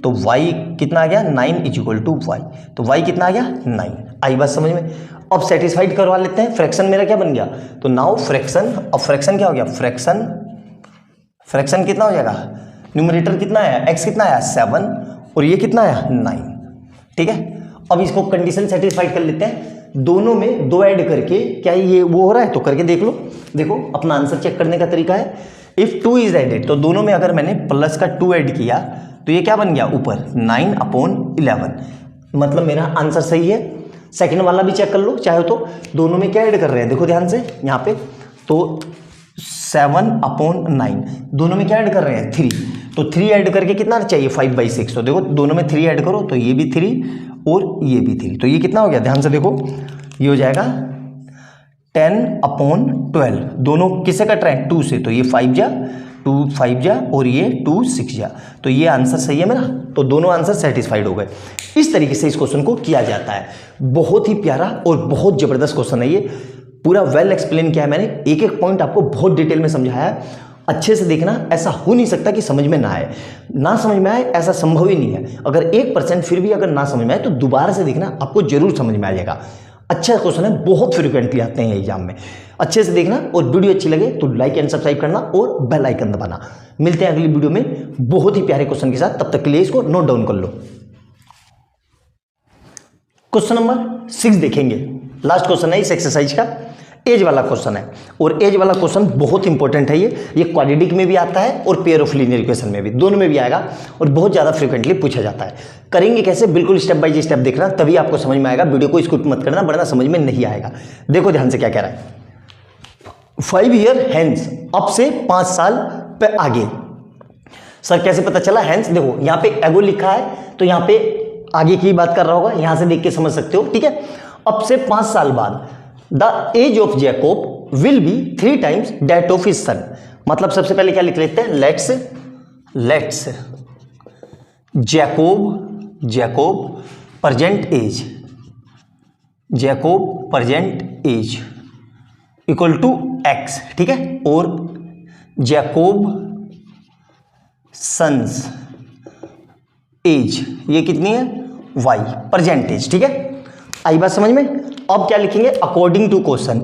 A: तो y कितना आ गया, 9 = y, तो y कितना आ गया, 9। आई बात समझ में? अब सेटिस्फाइड करवा लेते हैं, फ्रैक्शन मेरा क्या बन गया, तो नाउ फ्रैक्शन, अब फ्रैक्शन क्या हो गया, फ्रैक्शन कितना हो जाएगा, न्यूमरेटर कितना आया, x कितना आया, 7, और ये कितना आया, 9। ठीक है, अब इसको कंडीशन सेटिस्फाइड कर लेते हैं, दोनों में 2 ऐड करके क्या ये वो हो रहा है, तो करके देख लो। देखो अपना आंसर चेक करने का तरीका है, इफ 2 इज एडेड, तो दोनों में अगर मैंने प्लस का 2 ऐड किया तो ये क्या बन गया, ऊपर 9/11, मतलब मेरा आंसर सही है। सेकंड वाला भी चेक कर लो चाहे तो, दोनों में क्या ऐड कर रहे हैं, देखो ध्यान से यहाँ पे, तो 7/9, दोनों में क्या ऐड कर रहे हैं, 3, तो 3 ऐड करके कितना चाहिए, 5/6, तो देखो दोनों में 3 ऐड करो तो ये भी 3 और ये भी 3, तो ये कितना हो गया, ध्यान से देखो, ये हो जाएगा 10/12 दोनों किससे कट रहे हैं? 2 से। तो ये 5 जा 2 5 जा और ये 2 6 जा। तो ये आंसर सही है मेरा। तो दोनों आंसर सेटिस्फाइड हो गए। इस तरीके से इस क्वेश्चन को किया जाता है। बहुत ही प्यारा और बहुत जबरदस्त क्वेश्चन है ये। पूरा वेल एक्सप्लेन किया है मैंने, एक एक पॉइंट आपको बहुत डिटेल में समझाया है। अच्छे से देखना, ऐसा हो नहीं सकता कि समझ में ना आए। ना समझ में आए ऐसा संभव ही नहीं है। अगर 1% फिर भी अगर ना समझ में आए तो दोबारा से देखना, आपको जरूर समझ में आ जाएगा। अच्छा क्वेश्चन है, बहुत फ्रिक्वेंटली आते हैं एग्जाम में। अच्छे से देखना और वीडियो अच्छी लगे तो लाइक एंड सब्सक्राइब करना और बेल आइकन दबाना। मिलते हैं अगली वीडियो में बहुत ही प्यारे क्वेश्चन के साथ। तब तक के लिए इसको नोट डाउन कर लो। क्वेश्चन नंबर 6 देखेंगे। लास्ट क्वेश्चन है इस एक्सरसाइज का। एज वाला क्वेश्चन है और एज वाला क्वेश्चन बहुत इंपॉर्टेंट है। ये क्वाड्रेटिक में भी आता है और पेयर ऑफ लीनियर इक्वेशन में भी, दोनों में भी आएगा और बहुत ज़्यादा फ्रिक्वेंटली पूछा जाता है। करेंगे कैसे, बिल्कुल स्टेप बाय स्टेप देखना, तभी आपको समझ में आएगा। वीडियो को स्किप मत करना वरना समझ में नहीं आएगा। देखो ध्यान से क्या कह रहा है। 5 ईयर हैंस, अब से 5 साल पे आगे। सर कैसे पता चला हैंस? देखो यहाँ पे एगो लिखा है तो यहाँ पे आगे की बात कर रहा होगा, यहां से देख के समझ सकते हो। ठीक है, अब से 5 साल बाद the age of Jacob will be 3 times that of his son. मतलब सबसे पहले क्या लिख लेते हैं, let's Jacob present age equal to X. ठीक है, और जैकोब सन्स एज ये कितनी है, वाई प्रेजेंट एज। ठीक है, आई बात समझ में। अब क्या लिखेंगे, according to question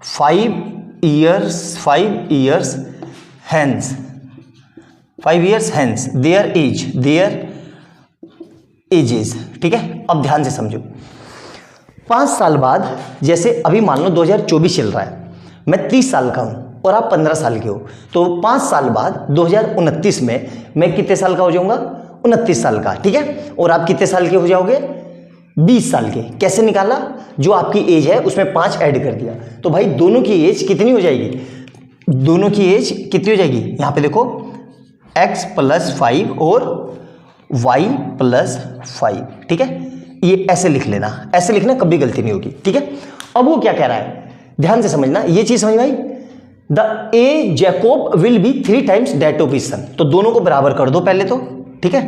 A: 5 years hence their ages। ठीक है, अब ध्यान से समझो। 5 साल बाद, जैसे अभी मान लो 2024 चल रहा है, मैं 30 साल का हूं और आप 15 साल के हो, तो 5 साल बाद 2029 में मैं कितने साल का हो जाऊंगा, 29 साल का। ठीक है, और आप कितने साल के हो जाओगे, 20 साल के। कैसे निकाला, जो आपकी एज है उसमें 5 ऐड कर दिया, तो भाई दोनों की एज कितनी हो जाएगी, दोनों की एज कितनी हो जाएगी, यहां पे देखो x + 5 और y + 5। ठीक है, ये ऐसे लिख लेना, ऐसे लिखना, कभी गलती नहीं होगी। ठीक है, अब वो क्या कह रहा है, ध्यान से समझना, ये चीज समझ में आई। The a Jacob will be 3 times that of his son. तो दोनों को बराबर कर दो पहले तो। ठीक है,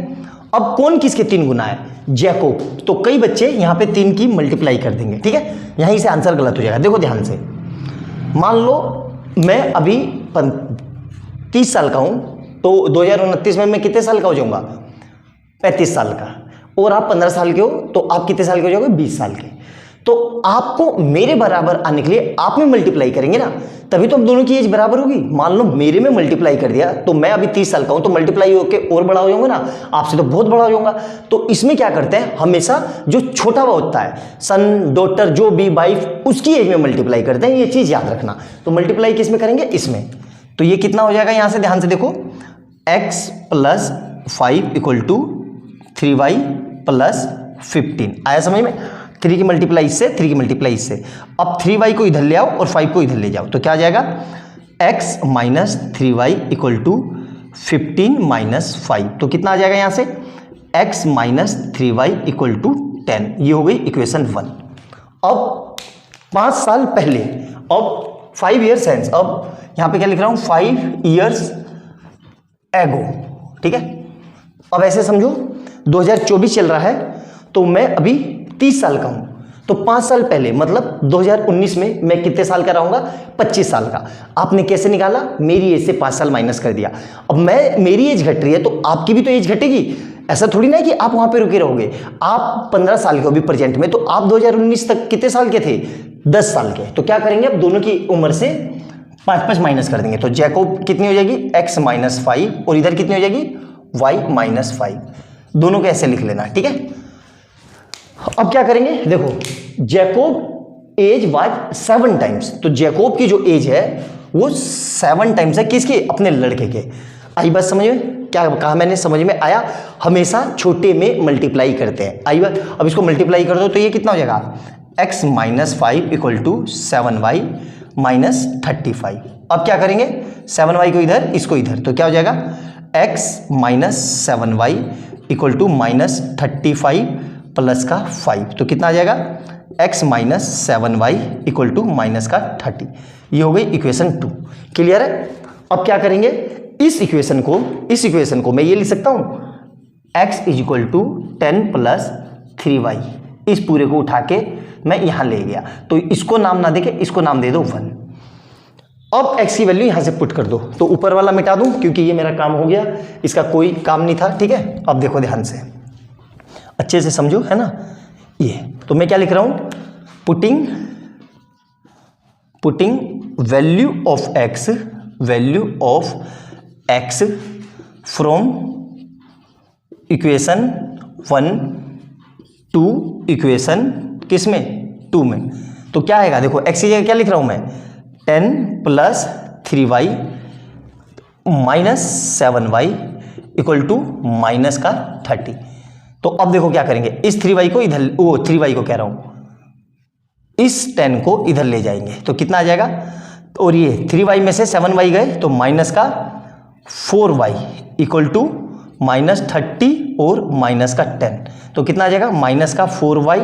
A: अब कौन किसके 3 गुना है, जैकोब। तो कई बच्चे यहां पे 3 की मल्टीप्लाई कर देंगे। ठीक है, यहीं से आंसर गलत हो जाएगा। देखो ध्यान से, मान लो मैं अभी 30 साल का हूं, तो 2029 में मैं कितने साल का हो जाऊंगा, 35 साल का। और आप 15 साल के हो तो आप कितने साल के हो जाओगे, 20 साल के। तो आपको मेरे बराबर आने के लिए आप में मल्टीप्लाई करेंगे ना, तभी तो अब दोनों की एज बराबर होगी। मान लो मेरे में मल्टीप्लाई कर दिया, तो मैं अभी 30 साल का हूं, तो मल्टीप्लाई होके और बड़ा हो जाऊंगा ना, आपसे तो बहुत बड़ा हो जाऊंगा। तो इसमें क्या करते हैं, हमेशा जो छोटा होता है, सन, डॉटर, जो भी वाइफ, उसकी एज में मल्टीप्लाई करते हैं। ये चीज याद रखना। तो मल्टीप्लाई किस में करेंगे, इसमें। तो ये कितना हो जाएगा, यहां से ध्यान से देखो, x + 5 = 3y + 15। आया समझ में। 3 की मल्टीप्लाई इससे, 3 की मल्टीप्लाई इससे। अब 3y को इधर ले आओ और 5 को इधर ले जाओ, तो क्या आ जाएगा, x - 3y = 15 - 5। तो कितना आ जाएगा यहां से, x - 3y = 10। ये हो गई इक्वेशन 1। अब 5 साल पहले, अब 5 years hence, अब यहां पे क्या लिख रहा हूं, 5 years ago। ठीक है, अब ऐसे समझो 2024 चल रहा है, तो मैं अभी 30 साल का हूं, तो 5 साल पहले मतलब 2019 में मैं कितने साल का रहूंगा, 25 साल का। आपने कैसे निकाला, मेरी एज से 5 साल माइनस कर दिया। अब मेरी एज घट रही है तो आपकी भी तो एज घटेगी। ऐसा थोड़ी ना है कि आप वहां पे रुके रहोगे। आप 15 साल के हो अभी प्रेजेंट में, तो आप 2019 तक कितने साल के थे, 10 साल के। तो क्या करेंगे, अब दोनों की उम्र से 5 माइनस कर देंगे। तो जैकोब कितनी हो जाएगी, x - 5, और इधर कितनी हो जाएगी, y - 5। दोनों को ऐसे लिख लेना। ठीक है, अब क्या करेंगे, देखो जैकोब एज वाज 7 times। तो जैकोब की जो एज है वो 7 times है, किसके, अपने लड़के के। आई बात समझ में, क्या कहा मैंने, समझ में आया। हमेशा छोटे में मल्टीप्लाई करते हैं। आई बात, अब इसको मल्टीप्लाई कर दो तो ये कितना हो जाएगा, x - 5 = 7y - 35। अब क्या करेंगे, 7y को इधर, इसको इधर, तो क्या हो जाएगा, x - 7y = -35 + 5। तो कितना आ जाएगा, x minus 7y equal to minus का 30। ये हो गई इक्वेशन 2। क्लियर है? अब क्या करेंगे, इस इक्वेशन को मैं ये लिख सकता हूं x is equal to 10 plus 3y। इस पूरे को उठा के मैं यहां ले गया, तो इसको नाम ना देके इसको नाम दे दो 1। अब x की वैल्यू यहां से पुट कर दो, तो ऊपर वाला मिटा दूं क्योंकि ये मेरा काम हो गया, इसका कोई काम नहीं था। ठीक है, अब देखो ध्यान से, अच्छे से समझो, है ना। ये तो मैं क्या लिख रहा हूं, putting value of x from equation 1 to equation किस में, 2 में। तो क्या आएगा, देखो x की जगह क्या लिख रहा हूं मैं, 10 plus 3y minus 7y equal to minus का 30। तो अब देखो क्या करेंगे, इस 3y को इधर, 3y को कह रहा हूं, इस 10 को इधर ले जाएंगे तो कितना आ जाएगा, और ये 3y में से 7y गए तो माइनस का 4y इक्वल टू माइनस 30 और माइनस का 10। तो कितना आ जाएगा, माइनस का 4y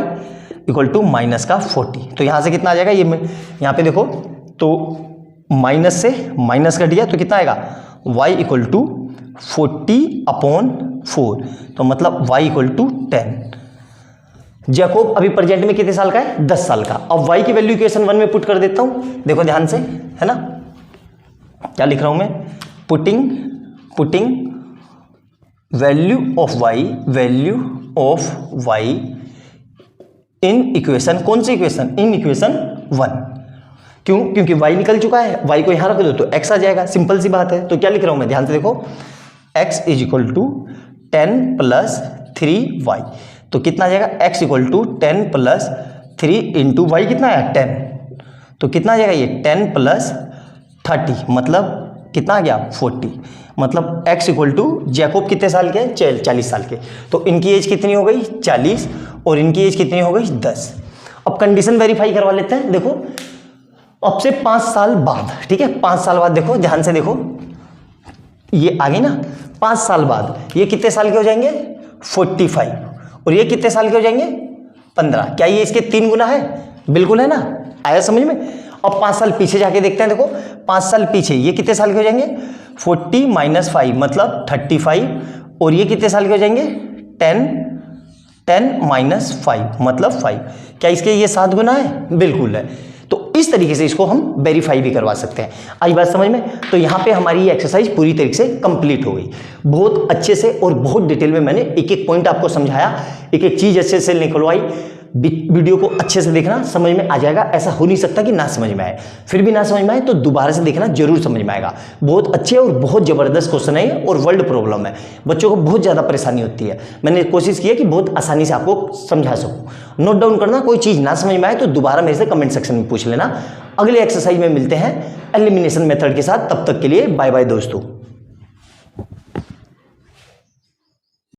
A: इक्वल टू माइनस का 40। तो यहां से कितना आ जाएगा, ये यहां पे देखो तो माइनस से माइनस कट गया तो कितना आएगा, y इक्वल टू 40/4। तो मतलब y इक्वल टू 10। जैकोब अभी प्रेजेंट में कितने साल का है, 10 साल का। अब y की वैल्यू इक्वेशन 1 में पुट कर देता हूं, देखो ध्यान से, है ना। क्या लिख रहा हूं मैं, putting value of y in equation, कौन सी इक्वेशन, इन इक्वेशन 1। क्यों, क्योंकि y निकल चुका है, y को यहां रख दो तो x आ जाएगा, सिंपल सी बात है। तो क्या लिख रहा हूं मैं, ध्यान से देखो, x is equal to 10 plus 3y। तो कितना आ जाएगा, x equal to 10 plus 3 into Y कितना है 10। तो कितना आ जाएगा ये 10 प्लस 30, मतलब कितना आ गया 40। मतलब x इक्वल टू, जैकोब कितने साल के हैं, 40 साल के। तो इनकी एज कितनी हो गई 40 और इनकी एज कितनी हो गई 10। अब कंडीशन वेरीफाई करवा लेते हैं। देखो अब से 5 साल बाद, ठीक है, 5 साल बाद देखो ध्यान से देखो, ये आ गई ना, 5 साल बाद ये कितने साल के हो जाएंगे 45, और ये कितने साल के हो जाएंगे 15। क्या ये इसके 3 गुना है, बिल्कुल है ना, आया समझ में। अब 5 साल पीछे जाके देखते हैं, देखो 5 साल पीछे ये कितने साल के हो जाएंगे 40 माइनस 5 मतलब 35, और ये कितने साल के हो जाएंगे 10 माइनस 5 मतलब 5। क्या इसके ये 7 गुना है, बिल्कुल है। तो इस तरीके से इसको हम वेरीफाई भी करवा सकते हैं। आई बात समझ में। तो यहाँ पे हमारी ये एक्सरसाइज पूरी तरीके से कंप्लीट हो गई, बहुत अच्छे से और बहुत डिटेल में मैंने एक एक पॉइंट आपको समझाया, एक एक चीज अच्छे से निकलवाई। वीडियो को अच्छे से देखना, समझ में आ जाएगा। ऐसा हो नहीं सकता कि ना समझ में आए, फिर भी ना समझ में आए तो दोबारा से देखना, जरूर समझ में आएगा। बहुत अच्छे और बहुत जबरदस्त क्वेश्चन है और वर्ल्ड प्रॉब्लम है, बच्चों को बहुत ज़्यादा परेशानी होती है। मैंने कोशिश की है कि बहुत आसानी से आपको समझा सकूँ। नोट डाउन करना, कोई चीज़ ना समझ में आए तो दोबारा मेरे से कमेंट सेक्शन में पूछ लेना। अगले एक्सरसाइज में मिलते हैं एलिमिनेशन मेथड के साथ, तब तक के लिए बाय बाय दोस्तों।